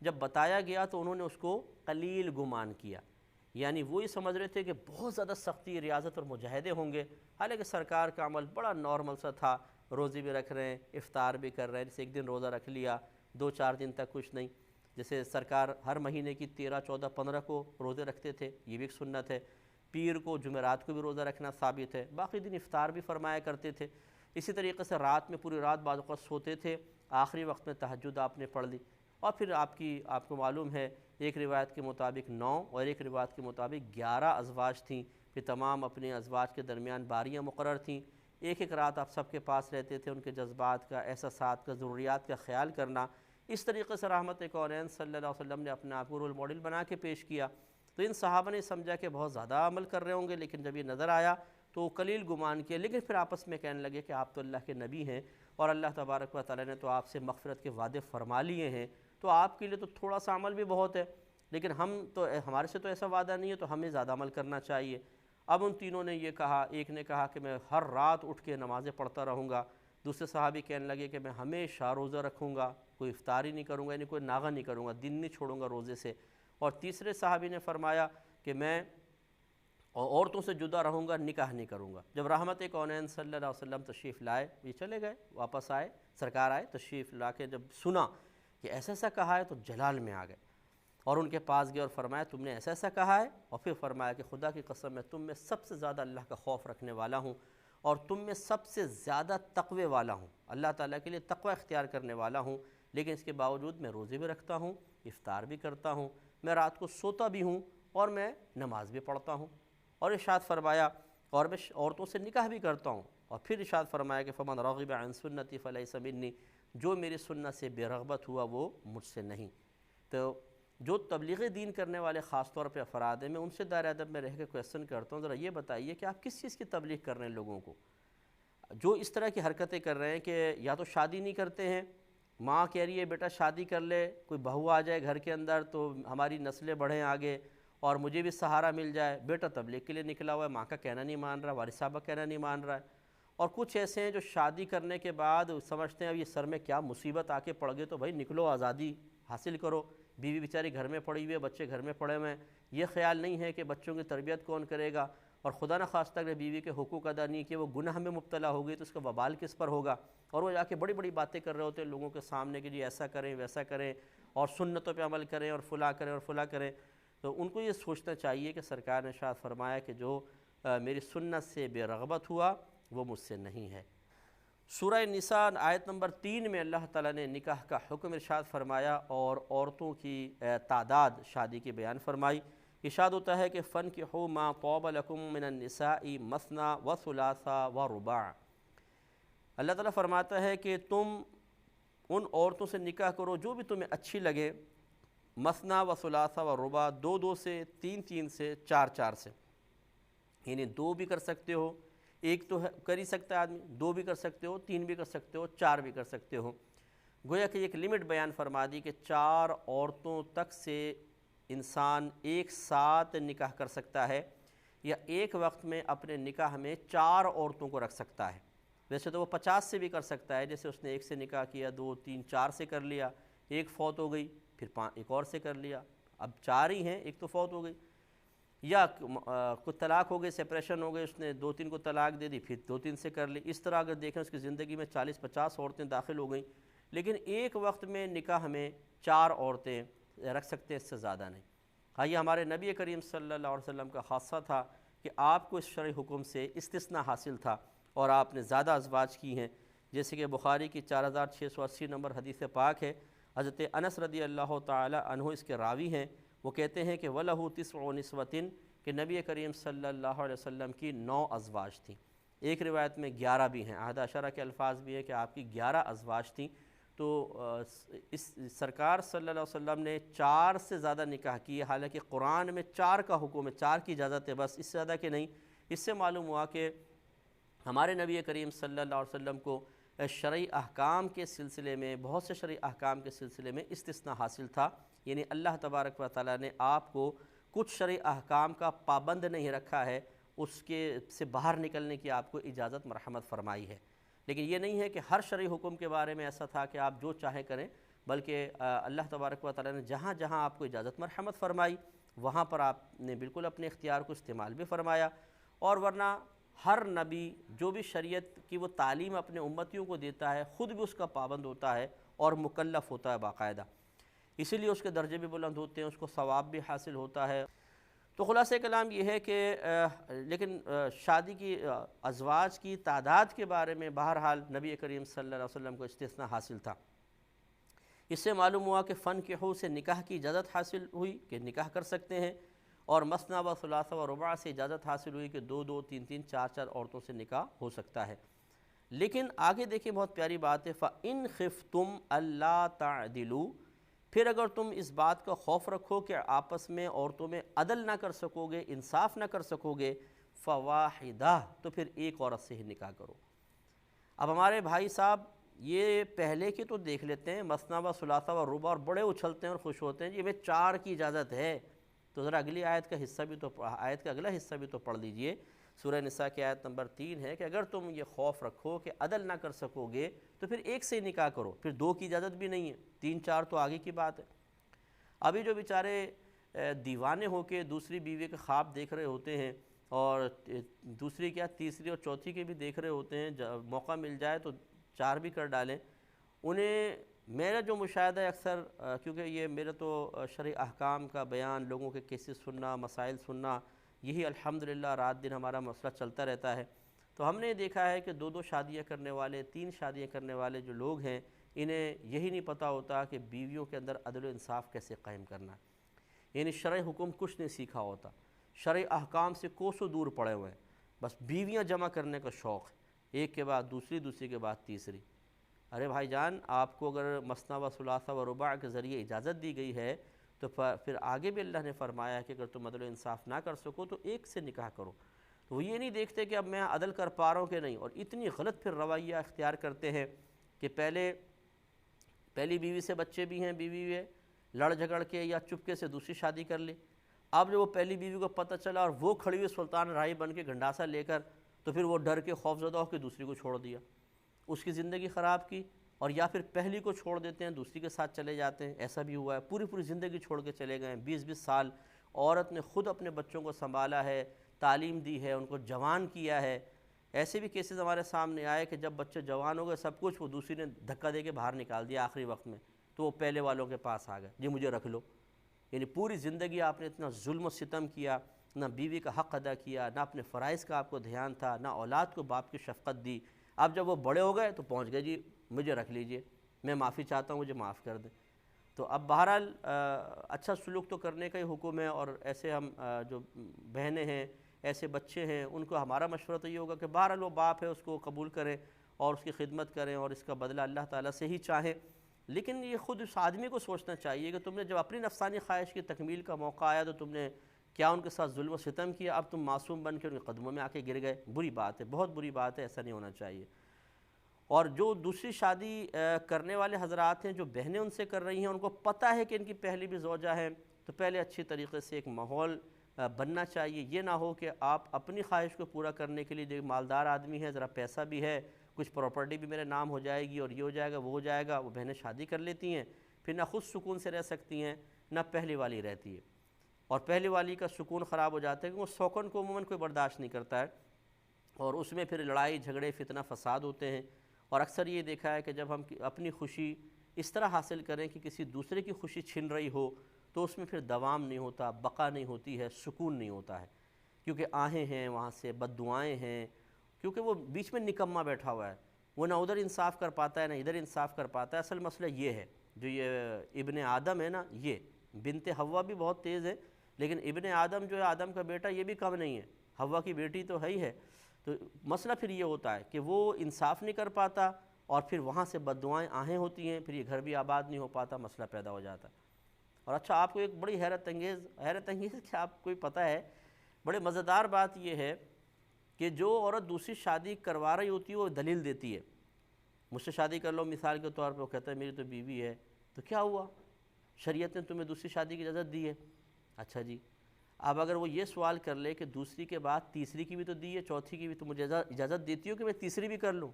جب بتایا گیا تو انہوں نے اس کو قلیل گمان کیا، یعنی وہ یہ سمجھ رہے تھے کہ بہت زیادہ سختی، ریاضت اور مجاہدے ہوں گے، حالانکہ سرکار کا عمل بڑا نارمل سا تھا، روزے بھی رکھ رہے ہیں، افطار بھی کر رہے ہیں، جیسے ایک دن روزہ رکھ لیا، 2-4 دن تک کچھ نہیں، جیسے سرکار ہر مہینے کی 13، 14، 15 کو روزے رکھتے تھے، یہ بھی ایک سنت ہے، پیر کو، جمعرات کو بھی روزہ رکھنا ثابت ہے، باقی دن افطار بھی فرمایا کرتے تھے۔ اسی طریقے سے رات میں پوری رات بعض اوقات سوتے تھے، آخری وقت میں تہجد آپ نے پڑھ لی، اور پھر آپ کو معلوم ہے ایک روایت کے مطابق 9 اور ایک روایت کے مطابق 11 ازواج تھیں، پھر تمام اپنے ازواج کے درمیان باریاں مقرر تھیں، ایک ایک رات آپ سب کے پاس رہتے تھے، ان کے جذبات کا، احساسات کا، ضروریات کا خیال کرنا۔ اس طریقے سے رحمت کونین صلی اللہ علیہ وسلم نے اپنے آپ کو رول ماڈل بنا کے پیش کیا، تو ان صحابہ نے سمجھا کہ بہت زیادہ عمل کر رہے ہوں گے، لیکن جب یہ نظر آیا تو وہ قلیل گمان کیا، لیکن پھر آپس میں کہنے لگے کہ آپ تو اللہ کے نبی ہیں اور اللہ تبارک و تعالیٰ نے تو آپ سے مغفرت کے وعدے فرما لیے ہیں، تو آپ کے لیے تو تھوڑا سا عمل بھی بہت ہے، لیکن ہمارے سے تو ایسا وعدہ نہیں ہے، تو ہمیں زیادہ عمل کرنا چاہیے۔ اب ان تینوں نے یہ کہا، ایک نے کہا کہ میں ہر رات اٹھ کے نمازیں پڑھتا رہوں گا، دوسرے صحابی کہنے لگے کہ میں ہمیشہ روزہ رکھوں گا، کوئی افطاری نہیں کروں گا، یعنی کوئی ناغہ نہیں کروں گا، دن نہیں چھوڑوں گا روزے سے، اور تیسرے صحابی نے فرمایا کہ میں عورتوں سے جدا رہوں گا، نکاح نہیں کروں گا۔ جب رحمت کونین صلی اللہ علیہ وسلم تشریف لائے، یہ چلے گئے، واپس آئے، سرکار آئے تشریف لا کے جب سنا کہ ایسا ایسا کہا ہے تو جلال میں آ گئے، اور ان کے پاس گئے اور فرمایا تم نے ایسا ایسا کہا ہے، اور پھر فرمایا کہ خدا کی قسم میں تم میں سب سے زیادہ اللہ کا خوف رکھنے والا ہوں، اور تم میں سب سے زیادہ تقوی والا ہوں، اللہ تعالیٰ کے لیے تقوی اختیار کرنے والا ہوں، لیکن اس کے باوجود میں روزے بھی رکھتا ہوں، افطار بھی کرتا ہوں، میں رات کو سوتا بھی ہوں، اور میں نماز بھی پڑھتا ہوں، اور ارشاد فرمایا اور میں عورتوں سے نکاح بھی کرتا ہوں، اور پھر ارشاد فرمایا کہ فمن رغب عن سنتی فلیس منی، جو میری سنت سے بے رغبت ہوا وہ مجھ سے نہیں۔ تو جو تبلیغ دین کرنے والے خاص طور پہ افراد ہیں، میں ان سے دائرہ ادب میں رہ کے کویسچن کرتا ہوں، ذرا یہ بتائیے کہ آپ کس چیز کی تبلیغ کر رہے ہیں لوگوں کو؟ جو اس طرح کی حرکتیں کر رہے ہیں کہ یا تو شادی نہیں کرتے ہیں، ماں کہہ رہی ہے بیٹا شادی کر لے، کوئی بہو آ جائے گھر کے اندر تو ہماری نسلیں بڑھیں آگے اور مجھے بھی سہارا مل جائے، بیٹا تبلیغ کے لیے نکلا ہوا ہے، ماں کا کہنا نہیں مان رہا، والد صاحب کا کہنا نہیں مان رہا ہے، اور کچھ ایسے ہیں جو شادی کرنے کے بعد سمجھتے ہیں اب یہ سر میں کیا مصیبت آ کے پڑ گئی، تو بھائی نکلو، آزادی حاصل کرو، بیوی بیچاری گھر میں پڑی ہوئی ہے، بچے گھر میں پڑے ہوئے ہیں، یہ خیال نہیں ہے کہ بچوں کی تربیت کون کرے گا، اور خدا نخواستہ اگر بیوی کے حقوق ادا نہیں کیے، وہ گناہ میں مبتلا ہو گئی تو اس کا وبال کس پر ہوگا، اور وہ جا کے بڑی بڑی باتیں کر رہے ہوتے ہیں لوگوں کے سامنے کہ جی ایسا کریں ویسا کریں، اور سنتوں پہ عمل کریں، اور فلاں کریں اور فلاں کریں۔ تو ان کو یہ سوچنا چاہیے کہ سرکار نے ارشاد فرمایا کہ جو میری سنت سے بے رغبت ہوا وہ مجھ سے نہیں ہے۔ سورہ نساء آیت نمبر 3 میں اللہ تعالیٰ نے نکاح کا حکم ارشاد فرمایا اور عورتوں کی تعداد شادی کی بیان فرمائی۔ ارشاد ہوتا ہے کہ فَانْكِحُوا مَا طَابَ لَكُم مِّنَ النِّسَاءِ مَثْنَىٰ وَثُلَاثَ وَرُبَاعَ۔ اللہ تعالیٰ فرماتا ہے کہ تم ان عورتوں سے نکاح کرو جو بھی تمہیں اچھی لگے، مثنا و ثلاثہ و رباع، 2 سے، 3 سے، 4 سے، یعنی 2 بھی کر سکتے ہو، ایک تو کر ہی سکتا ہے آدمی، 2 بھی کر سکتے ہو، 3 بھی کر سکتے ہو، 4 بھی کر سکتے ہو۔ گویا کہ ایک لمٹ بیان فرما دی کہ 4 عورتوں تک سے انسان ایک ساتھ نکاح کر سکتا ہے، یا ایک وقت میں اپنے نکاح میں 4 عورتوں کو رکھ سکتا ہے۔ ویسے تو وہ 50 سے بھی کر سکتا ہے، جیسے اس نے ایک سے نکاح کیا، 2، 3، 4 سے کر لیا، ایک فوت ہو گئی، پھر ایک اور سے کر لیا، اب 4 ہی ہیں، ایک تو فوت ہو گئی، یا کوئی طلاق ہو گئی، سپریشن ہو گئی، اس نے 2-3 کو طلاق دے دی، پھر 2-3 سے کر لی۔ اس طرح اگر دیکھیں اس کی زندگی میں 40-50 عورتیں داخل ہو گئیں، لیکن ایک وقت میں نکاح میں 4 عورتیں رکھ سکتے ہیں، اس سے زیادہ نہیں۔ ہاں، یہ ہمارے نبی کریم صلی اللہ علیہ وسلم کا خاصہ تھا کہ آپ کو اس شرعی حکم سے استثناء حاصل تھا اور آپ نے زیادہ ازواج کی ہیں، جیسے کہ بخاری کی 4680 نمبر حدیث پاک ہے، حضرت انس رضی اللہ تعالی عنہ اس کے راوی ہیں، وہ کہتے ہیں کہ وَلَهُ 9 نسوة، کہ نبی کریم صلی اللہ علیہ وسلم کی 9 ازواج تھیں، ایک روایت میں 11 بھی ہیں، احد عشرہ کے الفاظ بھی ہیں کہ آپ کی 11 ازواج تھیں۔ تو اس سرکار صلی اللہ علیہ وسلم نے 4 سے زیادہ نکاح کیے، حالانکہ قرآن میں 4 کا حکم ہے، 4 کی اجازت ہے بس، اس سے زیادہ کہ نہیں۔ اس سے معلوم ہوا کہ ہمارے نبی کریم صلی اللہ علیہ وسلم کو شرعی احکام کے سلسلے میں، بہت سے شرعی احکام کے سلسلے میں استثناء حاصل تھا، یعنی اللہ تبارک و تعالیٰ نے آپ کو کچھ شرعی احکام کا پابند نہیں رکھا ہے، اس کے سے باہر نکلنے کی آپ کو اجازت مرحمت فرمائی ہے، لیکن یہ نہیں ہے کہ ہر شرعی حکم کے بارے میں ایسا تھا کہ آپ جو چاہیں کریں۔ بلکہ اللہ تبارک و تعالیٰ نے جہاں جہاں آپ کو اجازت مرحمت فرمائی وہاں پر آپ نے بالکل اپنے اختیار کو استعمال بھی فرمایا، اور ورنہ ہر نبی جو بھی شریعت کی وہ تعلیم اپنے امتیوں کو دیتا ہے خود بھی اس کا پابند ہوتا ہے اور مکلف ہوتا ہے باقاعدہ، اسی لیے اس کے درجے بھی بلند ہوتے ہیں، اس کو ثواب بھی حاصل ہوتا ہے۔ تو خلاصہ کلام یہ ہے کہ لیکن شادی کی ازواج کی تعداد کے بارے میں بہرحال نبی کریم صلی اللہ علیہ وسلم کو استثناء حاصل تھا۔ اس سے معلوم ہوا کہ فنکحوا سے نکاح کی اجازت حاصل ہوئی کہ نکاح کر سکتے ہیں، اور مثنیٰ و ثلاثہ و رباع سے اجازت حاصل ہوئی کہ دو دو تین تین چار چار عورتوں سے نکاح ہو سکتا ہے۔ لیکن آگے دیکھیں بہت پیاری بات ہے، فَإِنْ خِفْتُمْ أَلَّا تَعْدِلُوا، پھر اگر تم اس بات کا خوف رکھو کہ آپس میں عورتوں میں عدل نہ کر سکو گے، انصاف نہ کر سکو گے، فَوَاحِدَةٌ، تو پھر ایک عورت سے ہی نکاح کرو۔ اب ہمارے بھائی صاحب یہ پہلے کی تو دیکھ لیتے ہیں مثنیٰ و ثلاثہ و رباع، اور بڑے اچھلتے ہیں اور خوش ہوتے ہیں، یہ میں 4 کی اجازت ہے، تو ذرا اگلی آیت کا حصہ بھی تو آیت کا اگلا حصہ بھی تو پڑھ لیجئے۔ سورہ نساء کی آیت نمبر 3 ہے کہ اگر تم یہ خوف رکھو کہ عدل نہ کر سکو گے تو پھر ایک سے نکاح کرو، پھر 2 کی اجازت بھی نہیں ہے، 3 4 تو آگے کی بات ہے۔ ابھی جو بیچارے دیوانے ہو کے دوسری بیوی کے خواب دیکھ رہے ہوتے ہیں، اور دوسری کیا تیسری اور چوتھی کے بھی دیکھ رہے ہوتے ہیں، موقع مل جائے تو 4 بھی کر ڈالیں، انہیں میرا جو مشاہدہ ہے اکثر، کیونکہ یہ میرا تو شرعی احکام کا بیان، لوگوں کے کیسز سننا، مسائل سننا، یہی الحمدللہ رات دن ہمارا مسئلہ چلتا رہتا ہے، تو ہم نے دیکھا ہے کہ 2 شادیاں کرنے والے، 3 شادیاں کرنے والے جو لوگ ہیں، انہیں یہی نہیں پتہ ہوتا کہ بیویوں کے اندر عدل و انصاف کیسے قائم کرنا ہے، یعنی شرعی حکم کچھ نہیں سیکھا ہوتا، شرعی احکام سے کوسوں دور پڑے ہوئے ہیں، بس بیویاں جمع کرنے کا شوق ہے، ایک کے بعد دوسری، دوسری کے بعد تیسری۔ ارے بھائی جان، آپ کو اگر مثنیٰ و ثلاثہ و رباع کے ذریعے اجازت دی گئی ہے تو پھر آگے بھی اللہ نے فرمایا ہے کہ اگر تم عدل و انصاف نہ کر سکو تو ایک سے نکاح کرو۔ تو وہ یہ نہیں دیکھتے کہ اب میں عدل کر پا رہا ہوں کہ نہیں، اور اتنی غلط پھر رویہ اختیار کرتے ہیں کہ پہلی بیوی سے بچے بھی ہیں، بیوی ہے لڑ جھگڑ کے یا چپکے سے دوسری شادی کر لی، اب جب وہ پہلی بیوی کو پتہ چلا اور وہ کھڑی ہوئی سلطان راہی بن کے گھنڈاسا لے کر، تو پھر وہ ڈر کے خوف زدہ ہو کے دوسری کو چھوڑ دیا، اس کی زندگی خراب کی، اور یا پھر پہلی کو چھوڑ دیتے ہیں دوسری کے ساتھ چلے جاتے ہیں، ایسا بھی ہوا ہے، پوری زندگی چھوڑ کے چلے گئے ہیں، 20 سال عورت نے خود اپنے بچوں کو سنبھالا ہے، تعلیم دی ہے، ان کو جوان کیا ہے۔ ایسے بھی کیسز ہمارے سامنے آئے کہ جب بچے جوان ہو گئے سب کچھ، وہ دوسری نے دھکا دے کے باہر نکال دیا آخری وقت میں، تو وہ پہلے والوں کے پاس آ گئے، جی مجھے رکھ لو۔ یعنی پوری زندگی آپ نے اتنا ظلم و ستم کیا، نہ بیوی کا حق ادا کیا، نہ اپنے فرائض کا آپ کو دھیان تھا، نہ اولاد کو باپ کی شفقت دی، اب جب وہ بڑے ہو گئے تو پہنچ گئے جی مجھے رکھ لیجئے، میں معافی چاہتا ہوں، مجھے معاف کر دیں۔ تو اب بہرحال اچھا سلوک تو کرنے کا ہی حکم ہے، اور ایسے ہم جو بہنیں ہیں، ایسے بچے ہیں، ان کو ہمارا مشورہ تو یہ ہوگا کہ بہرحال وہ باپ ہے، اس کو قبول کریں اور اس کی خدمت کریں اور اس کا بدلہ اللہ تعالیٰ سے ہی چاہیں۔ لیکن یہ خود اس آدمی کو سوچنا چاہیے کہ تم نے جب اپنی نفسانی خواہش کی تکمیل کا موقع آیا تو تم نے کیا ان کے ساتھ ظلم و ستم کیا، اب تم معصوم بن کے ان کے قدموں میں آ کے گر گئے، بری بات ہے، بہت بری بات ہے، ایسا نہیں ہونا چاہیے۔ اور جو دوسری شادی کرنے والے حضرات ہیں، جو بہنیں ان سے کر رہی ہیں، ان کو پتہ ہے کہ ان کی پہلی بھی زوجہ ہے، تو پہلے اچھی طریقے سے ایک ماحول بننا چاہیے، یہ نہ ہو کہ آپ اپنی خواہش کو پورا کرنے کے لیے، جو مالدار آدمی ہے، ذرا پیسہ بھی ہے، کچھ پراپرٹی بھی میرے نام ہو جائے گی اور یہ ہو جائے گا وہ ہو جائے گا، وہ بہنیں شادی کر لیتی ہیں، پھر نہ خود سکون سے رہ سکتی ہیں، نہ پہلی والی رہتی ہے، اور پہلی والی کا سکون خراب ہو جاتا ہے کہ وہ سوکن کو عموماً کوئی برداشت نہیں کرتا ہے، اور اس میں پھر لڑائی جھگڑے فتنہ فساد ہوتے ہیں۔ اور اکثر یہ دیکھا ہے کہ جب ہم اپنی خوشی اس طرح حاصل کریں کہ کسی دوسرے کی خوشی چھن رہی ہو تو اس میں پھر دوام نہیں ہوتا، بقا نہیں ہوتی ہے، سکون نہیں ہوتا ہے، کیونکہ آہیں ہیں وہاں سے، بد دعائیں ہیں، کیونکہ وہ بیچ میں نکما بیٹھا ہوا ہے، وہ نہ ادھر انصاف کر پاتا ہے نہ ادھر انصاف کر پاتا ہے۔ اصل مسئلہ یہ ہے، جو یہ ابن آدم ہے نا، یہ بنت حوا بھی بہت تیز ہے، لیکن ابن آدم جو ہے، آدم کا بیٹا، یہ بھی کم نہیں ہے، حوا کی بیٹی تو ہے ہی ہے۔ تو مسئلہ پھر یہ ہوتا ہے کہ وہ انصاف نہیں کر پاتا، اور پھر وہاں سے بد دعائیں آہیں ہوتی ہیں، پھر یہ گھر بھی آباد نہیں ہو پاتا، مسئلہ پیدا ہو جاتا ہے۔ اور اچھا، آپ کو ایک بڑی حیرت انگیز کہ آپ کو پتہ ہے، بڑے مزیدار بات یہ ہے کہ جو عورت دوسری شادی کروا رہی ہوتی ہے وہ دلیل دیتی ہے، مجھ سے شادی کر لو مثال کے طور پہ، وہ کہتا ہے میری تو بیوی ہے، تو کیا ہوا، شریعت نے تمہیں دوسری شادی کی اجازت دی ہے، اچھا جی، اب اگر وہ یہ سوال کر لے کہ دوسری کے بعد تیسری کی بھی تو دی ہے، چوتھی کی بھی، تو مجھے اجازت دیتی ہو کہ میں تیسری بھی کر لوں،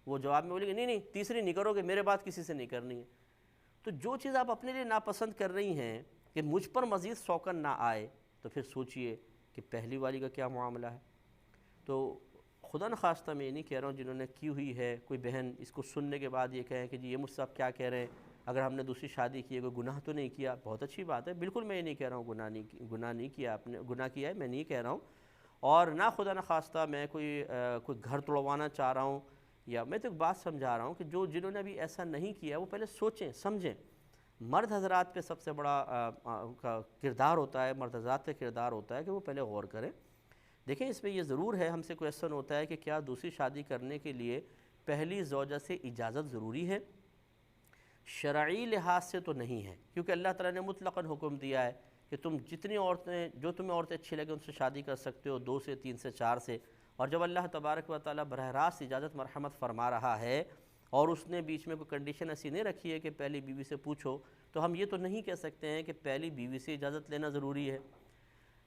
وہ جواب میں بولے گی نہیں تیسری نہیں کرو گے، میرے بعد کسی سے نہیں کرنی ہے۔ تو جو چیز آپ اپنے لیے ناپسند کر رہی ہیں کہ مجھ پر مزید سوکن نہ آئے، تو پھر سوچئے کہ پہلی والی کا کیا معاملہ ہے۔ تو خدا نخواستہ میں یہ نہیں کہہ رہا ہوں جنہوں نے کی ہوئی ہے کوئی بہن اس کو سننے کے بعد یہ کہیں کہ جی یہ مجھ سے آپ کیا کہہ رہے ہیں، اگر ہم نے دوسری شادی کی ہے کوئی گناہ تو نہیں کیا، بہت اچھی بات ہے، بالکل میں یہ نہیں کہہ رہا ہوں گناہ نہیں کیا، آپ نے گناہ کیا ہے، میں نہیں کہہ رہا ہوں، اور نہ خدا نخواستہ میں کوئی گھر توڑوانا چاہ رہا ہوں، یا میں تو ایک بات سمجھا رہا ہوں کہ جنہوں نے ابھی ایسا نہیں کیا وہ پہلے سوچیں سمجھیں۔ مرد حضرات پہ سب سے بڑا کردار ہوتا ہے، مرد حضرات کا کردار ہوتا ہے کہ وہ پہلے غور کریں۔ دیکھیں اس میں یہ ضرور ہے، ہم سے کویسچن ہوتا ہے کہ کیا دوسری شادی کرنے کے لیے پہلی زوجہ سے اجازت ضروری ہے؟ شرعی لحاظ سے تو نہیں ہے، کیونکہ اللہ تعالیٰ نے مطلقاً حکم دیا ہے کہ تم جتنی عورتیں جو تمہیں عورتیں اچھی لگیں ان سے شادی کر سکتے ہو، 2 سے 3 سے 4 سے، اور جب اللہ تبارک و تعالیٰ براہ راست اجازت مرحمت فرما رہا ہے اور اس نے بیچ میں کوئی کنڈیشن ایسی نہیں رکھی ہے کہ پہلی بیوی سے پوچھو، تو ہم یہ تو نہیں کہہ سکتے ہیں کہ پہلی بیوی سے اجازت لینا ضروری ہے۔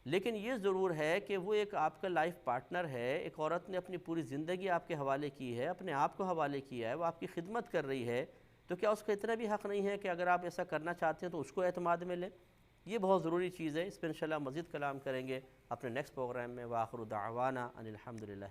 لیکن یہ ضرور ہے کہ وہ ایک آپ کا لائف پارٹنر ہے، ایک عورت نے اپنی پوری زندگی آپ کے حوالے کی ہے، اپنے آپ کو حوالے کیا ہے، وہ آپ کی خدمت کر رہی ہے، تو کیا اس کا اتنا بھی حق نہیں ہے کہ اگر آپ ایسا کرنا چاہتے ہیں تو اس کو اعتماد میں لیں؟ یہ بہت ضروری چیز ہے، اس پہ انشاءاللہ مزید کلام کریں گے اپنے نیکسٹ پروگرام میں۔ وآخر دعوانا ان الحمدللہ۔